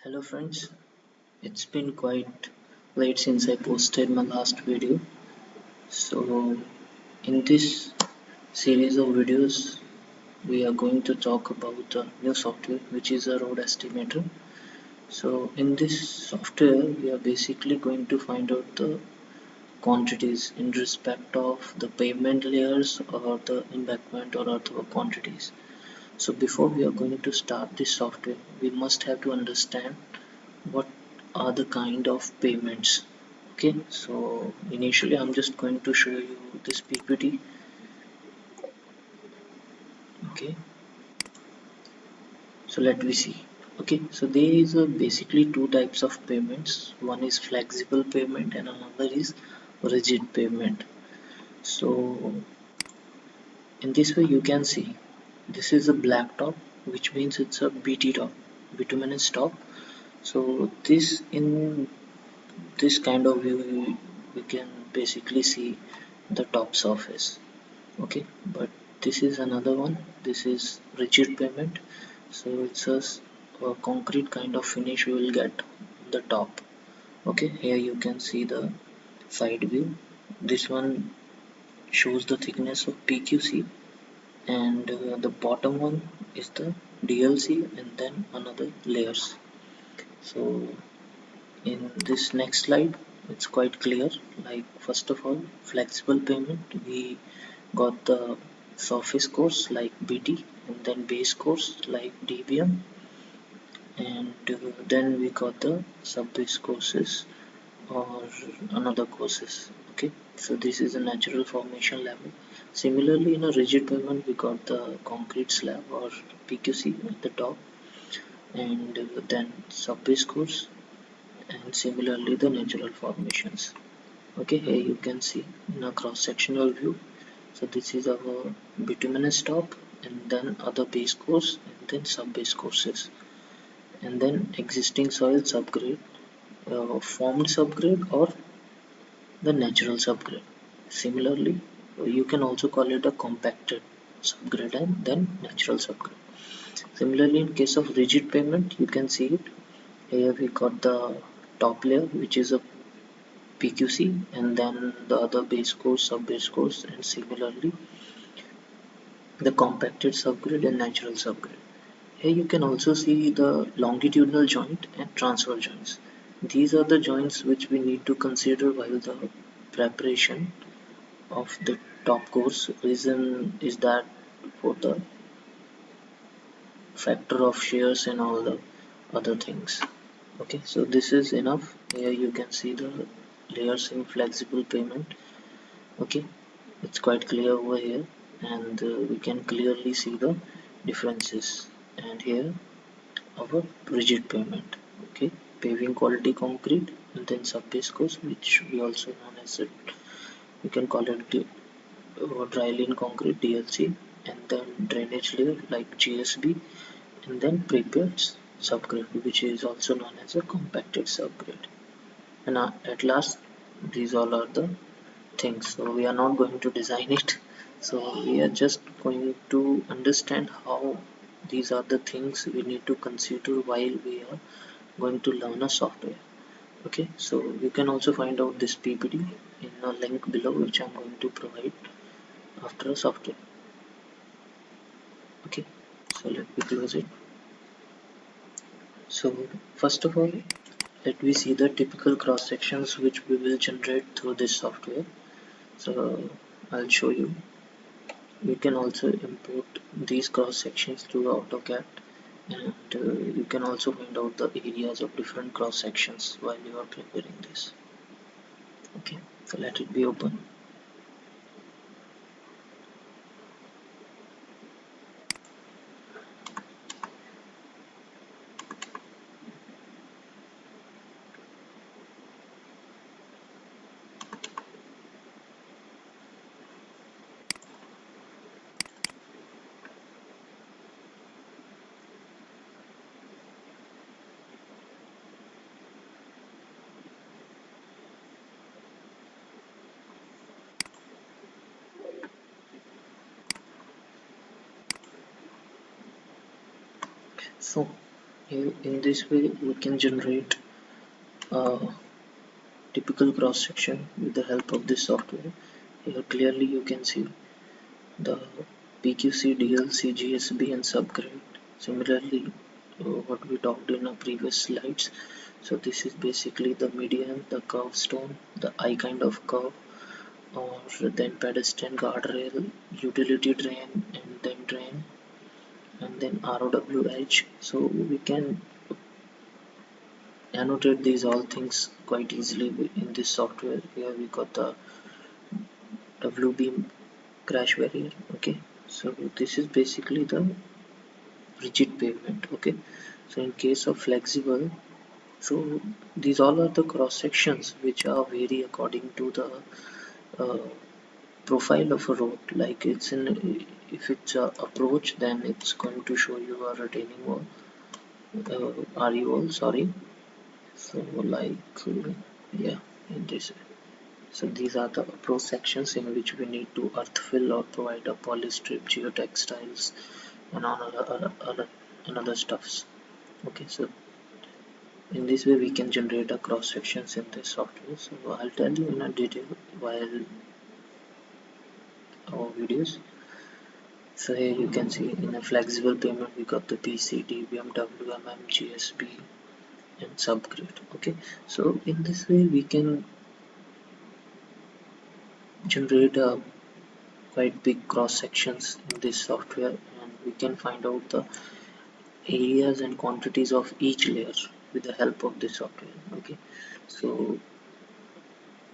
Hello friends, it's been quite late since I posted my last video. So in this series of videos, we are going to talk about a new software which is a road estimator. So in this software, we are basically going to find out the quantities in respect of the pavement layers or the embankment or earthwork quantities. So before we are going to start this software, we must have to understand what are the kind of payments. Okay, so initially I'm just going to show you this PPT. Okay, so let me see. Okay, so there is basically two types of payments. One is flexible payment and another is rigid payment. So in this way you can see this is a black top, which means it's a BT top, bituminous top. So this in this kind of view we can basically see the top surface. Okay, but this is another one. This is rigid pavement, so it's a concrete kind of finish we will get on the top. Okay, here you can see the side view. This one shows the thickness of PQC, and the bottom one is the DLC, and then another layers. So in this next slide, it's quite clear. Like, first of all, flexible payment, we got the surface course like BT, and then base course like DBM, and then we got the sub base courses or another courses. Okay, so this is a natural formation level. Similarly, in a rigid pavement, we got the concrete slab or PQC at the top, and then sub base course, and similarly the natural formations. Okay, here you can see in a cross-sectional view. So this is our bituminous top, and then other base course, and then sub-base courses, and then existing soil subgrade, formed subgrade, or the natural subgrade. Similarly, you can also call it a compacted subgrade and then natural subgrade. Similarly, in case of rigid pavement, you can see it. Here we got the top layer, which is a PQC, and then the other base course, sub-base course, and similarly the compacted subgrid and natural subgrid. Here you can also see the longitudinal joint and transverse joints. These are the joints which we need to consider while the preparation of the top course. Reason is that for the factor of shears and all the other things. Okay, so this is enough. Here you can see the layers in flexible pavement. Okay, it's quite clear over here, and we can clearly see the differences. And here our rigid pavement. Okay, paving quality concrete, and then sub-base course, which we also known as it, we can call it dry lean concrete (DLC), and then drainage layer like GSB, and then prepared subgrade, which is also known as a compacted subgrade. And at last, these all are the things. So we are not going to design it, so we are just going to understand how these are the things we need to consider while we are going to learn a software. Okay, so you can also find out this PPT in a link below, which I'm going to provide after a software. Okay, so let me close it. So first of all, let me see the typical cross sections which we will generate through this software. So I'll show you. You can also import these cross sections through AutoCAD, and you can also find out the areas of different cross sections while you are preparing this. Okay, so let it be open. So In this way we can generate a typical cross section with the help of this software. Here clearly you can see the PQC, DLC, GSB and subgrade. Similarly, what we talked in our previous slides. So this is basically the median, the curve stone, the I kind of curve, or then pedestrian guardrail, utility drain, and then ROW edge. So we can annotate these all things quite easily in this software. Here we got the W beam crash barrier. Okay, so this is basically the rigid pavement. Okay, so in case of flexible, so these all are the cross sections which are vary according to the uh, profile of a road. Like it's in, if it's a approach, then it's going to show you a retaining wall, RE wall, sorry. So like yeah, in this, so these are the approach sections in which we need to earth fill or provide a polystrip, geotextiles and another stuffs. Okay, so in this way we can generate a cross sections in this software. So I'll tell you in a detail while our videos. So here you can see in a flexible pavement we got the PCD, BMW, GSB and subgrade. Okay, so in this way we can generate a quite big cross sections in this software, and we can find out the areas and quantities of each layer with the help of this software. Okay, so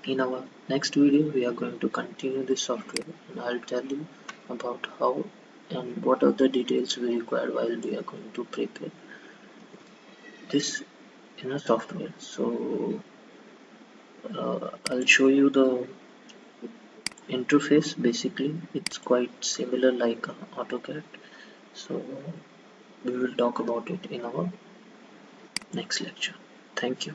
in our next video we are going to continue this software, and I'll tell you about how and what are the details we require while we are going to prepare this in a software. So I'll show you the interface. Basically it's quite similar like AutoCAD, so we will talk about it in our next lecture. Thank you.